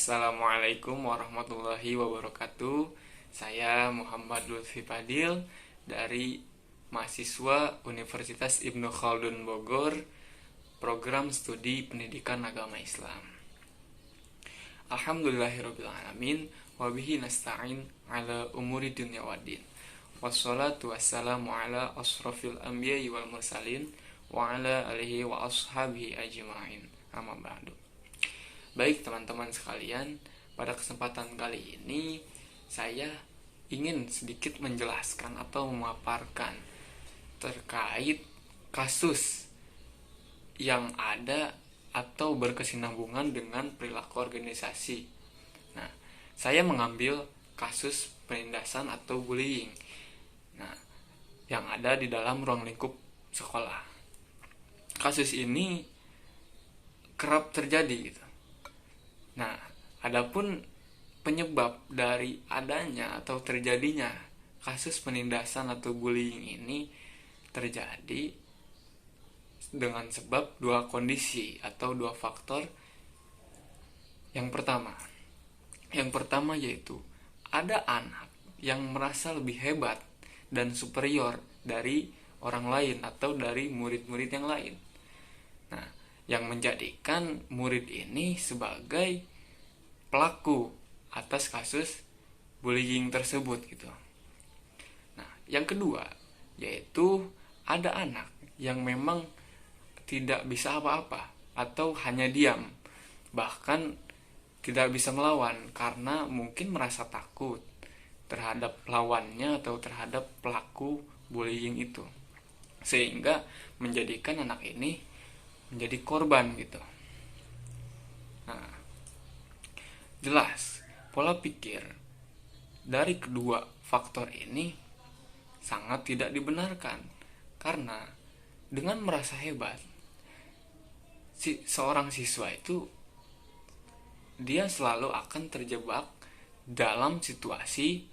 Assalamualaikum warahmatullahi wabarakatuh. Saya Muhammad Lutfi Fadil dari mahasiswa Universitas Ibnu Khaldun Bogor, program studi pendidikan agama Islam. Alhamdulillahirrabbilalamin, wabihi nasta'in ala umuri dunya waddin. Wassalatu wassalamu ala asrafil anbiya'i wal mursalin wa ala alihi wa ashabihi ajma'in. Amma ba'du. Baik teman-teman sekalian, pada kesempatan kali ini saya ingin sedikit menjelaskan atau memaparkan terkait kasus yang ada atau berkesinambungan dengan perilaku organisasi. Nah, saya mengambil kasus penindasan atau bullying. Nah, yang ada di dalam ruang lingkup sekolah. Kasus ini kerap terjadi gitu. Nah, adapun penyebab dari adanya atau terjadinya kasus penindasan atau bullying ini terjadi dengan sebab dua kondisi atau dua faktor. Yang pertama yaitu ada anak yang merasa lebih hebat dan superior dari orang lain atau dari murid-murid yang lain. Nah, yang menjadikan murid ini sebagai pelaku atas kasus bullying tersebut gitu. Nah, yang kedua yaitu ada anak yang memang tidak bisa apa-apa atau hanya diam, bahkan tidak bisa melawan karena mungkin merasa takut terhadap lawannya atau terhadap pelaku bullying itu, sehingga menjadikan anak ini menjadi korban gitu. Nah, jelas pola pikir dari kedua faktor ini sangat tidak dibenarkan, karena dengan merasa hebat seorang siswa itu dia selalu akan terjebak dalam situasi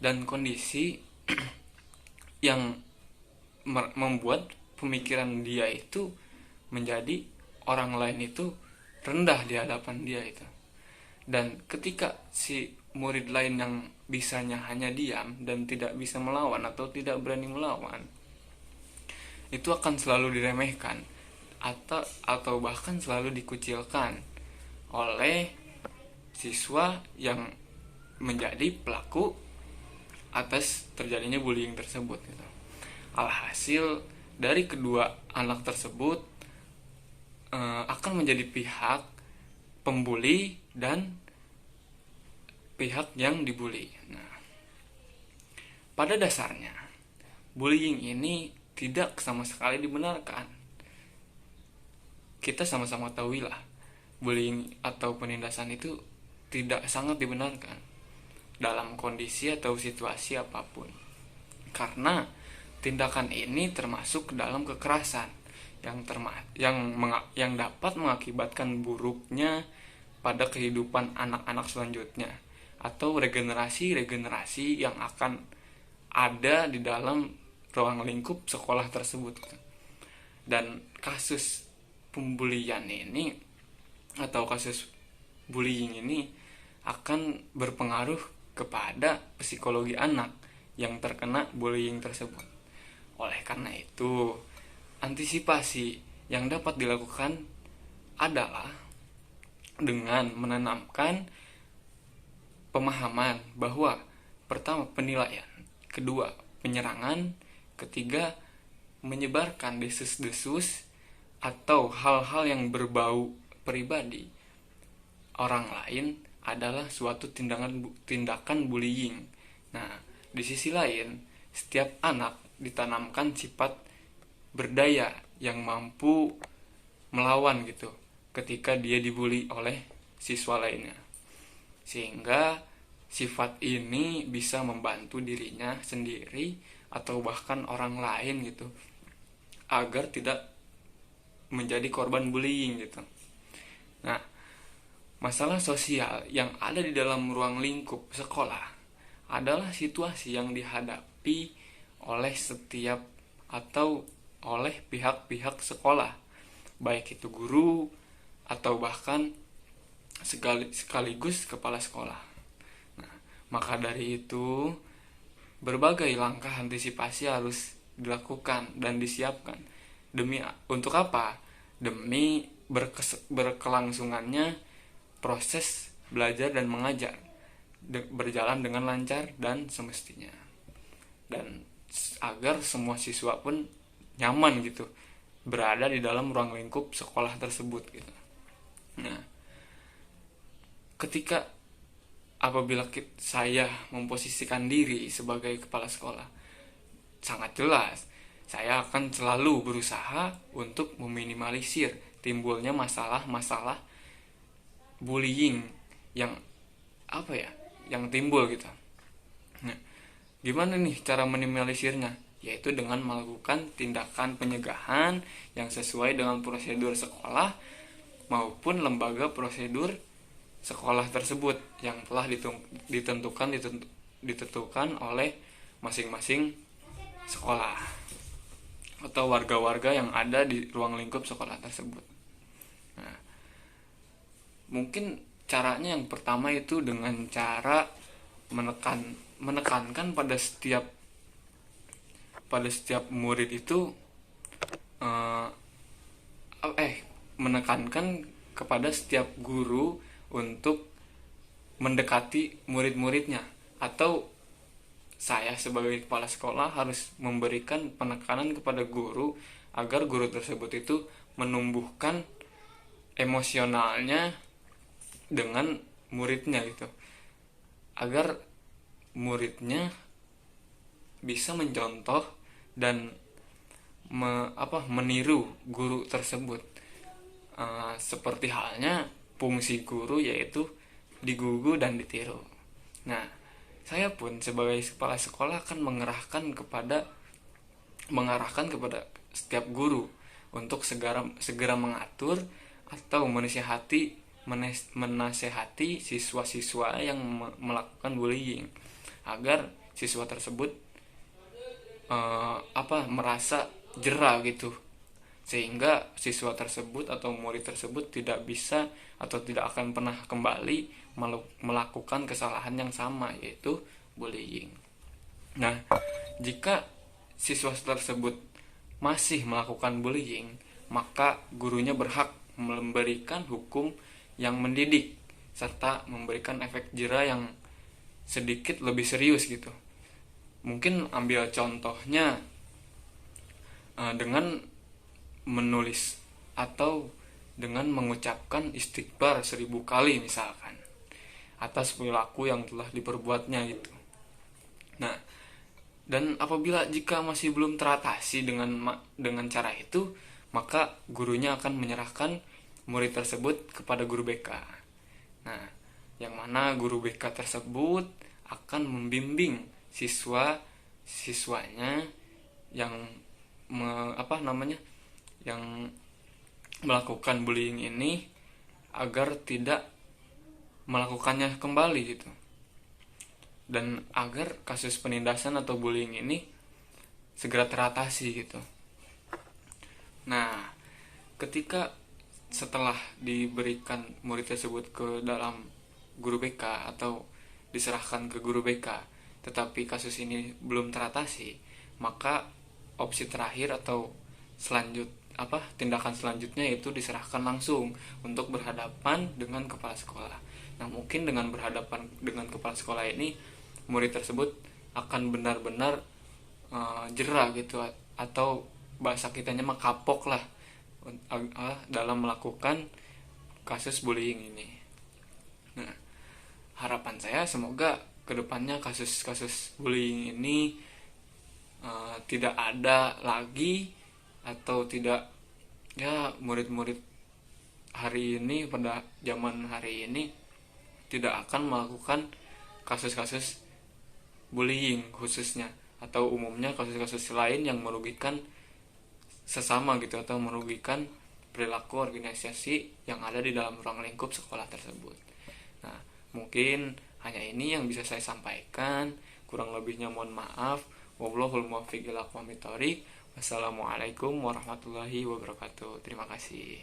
dan kondisi yang membuat pemikiran dia itu menjadi orang lain itu rendah di hadapan dia itu. Dan ketika si murid lain yang bisanya hanya diam dan tidak bisa melawan atau tidak berani melawan, itu akan selalu diremehkan atau bahkan selalu dikucilkan oleh siswa yang menjadi pelaku atas terjadinya bullying tersebut gitu. Alhasil dari kedua anak tersebut akan menjadi pihak pembuli dan pihak yang dibully. Nah, pada dasarnya bullying ini tidak sama sekali dibenarkan. Kita sama-sama tahu lah, bullying atau penindasan itu tidak sangat dibenarkan dalam kondisi atau situasi apapun, karena tindakan ini termasuk dalam kekerasan yang dapat mengakibatkan buruknya pada kehidupan anak-anak selanjutnya atau regenerasi yang akan ada di dalam ruang lingkup sekolah tersebut. Dan kasus pembulian ini atau kasus bullying ini akan berpengaruh kepada psikologi anak yang terkena bullying tersebut. Oleh karena itu, antisipasi yang dapat dilakukan adalah dengan menanamkan pemahaman bahwa pertama penilaian, kedua penyerangan, ketiga menyebarkan desus-desus atau hal-hal yang berbau pribadi orang lain adalah suatu tindakan bullying. Nah, di sisi lain, setiap anak ditanamkan sifat berdaya yang mampu melawan gitu ketika dia dibully oleh siswa lainnya, sehingga sifat ini bisa membantu dirinya sendiri atau bahkan orang lain gitu agar tidak menjadi korban bullying gitu. Nah, masalah sosial yang ada di dalam ruang lingkup sekolah adalah situasi yang dihadapi oleh setiap atau oleh pihak-pihak sekolah, baik itu guru atau bahkan sekaligus kepala sekolah. Nah, maka dari itu berbagai langkah antisipasi harus dilakukan dan disiapkan. Demi untuk apa? Demi berkelangsungannya proses belajar dan mengajar berjalan dengan lancar dan semestinya. Dan agar semua siswa pun nyaman gitu berada di dalam ruang lingkup sekolah tersebut gitu. Nah, ketika apabila saya memposisikan diri sebagai kepala sekolah, sangat jelas saya akan selalu berusaha untuk meminimalisir timbulnya masalah-masalah bullying yang yang timbul gitu. Nah, gimana nih cara minimalisirnya? Yaitu dengan melakukan tindakan pencegahan yang sesuai dengan prosedur sekolah maupun lembaga prosedur sekolah tersebut yang telah ditentukan oleh masing-masing sekolah atau warga-warga yang ada di ruang lingkup sekolah tersebut. Nah, mungkin caranya yang pertama itu dengan cara menekankan pada setiap murid itu menekankan kepada setiap guru untuk mendekati murid-muridnya, atau saya sebagai kepala sekolah harus memberikan penekanan kepada guru agar guru tersebut itu menumbuhkan emosionalnya dengan muridnya gitu, agar muridnya bisa mencontoh dan meniru guru tersebut. Seperti halnya fungsi guru yaitu digugu dan ditiru. Nah, saya pun sebagai kepala sekolah akan mengarahkan kepada setiap guru untuk segera mengatur atau menasehati siswa-siswa yang melakukan bullying agar siswa tersebut merasa jera gitu, sehingga siswa tersebut atau murid tersebut tidak bisa atau tidak akan pernah kembali melakukan kesalahan yang sama, yaitu bullying. Nah, jika siswa tersebut masih melakukan bullying, maka gurunya berhak memberikan hukum yang mendidik serta memberikan efek jera yang sedikit lebih serius gitu. Mungkin ambil contohnya dengan menulis atau dengan mengucapkan istighfar 1000 kali misalkan atas perilaku yang telah diperbuatnya gitu. Nah, dan apabila jika masih belum teratasi dengan cara itu, maka gurunya akan menyerahkan murid tersebut kepada guru BK. Nah, yang mana guru BK tersebut akan membimbing siswanya yang yang melakukan bullying ini agar tidak melakukannya kembali gitu, dan agar kasus penindasan atau bullying ini segera teratasi gitu. Nah, ketika setelah diberikan murid tersebut ke dalam guru BK atau diserahkan ke guru BK tetapi kasus ini belum teratasi, maka opsi terakhir atau tindakan selanjutnya itu diserahkan langsung untuk berhadapan dengan kepala sekolah. Nah, mungkin dengan berhadapan dengan kepala sekolah ini murid tersebut akan benar-benar jera gitu, atau bahasa kitanya mah kapok lah dalam melakukan kasus bullying ini. Nah, harapan saya semoga kedepannya kasus-kasus bullying ini tidak ada lagi, atau tidak, ya, murid-murid hari ini pada zaman hari ini tidak akan melakukan kasus-kasus bullying khususnya, atau umumnya kasus-kasus lain yang merugikan sesama gitu, atau merugikan perilaku organisasi yang ada di dalam ruang lingkup sekolah tersebut. Nah, mungkin hanya ini yang bisa saya sampaikan, kurang lebihnya mohon maaf. Wallahul muwaffiq ila aqwamit thoriq. Wassalamualaikum warahmatullahi wabarakatuh. Terima kasih.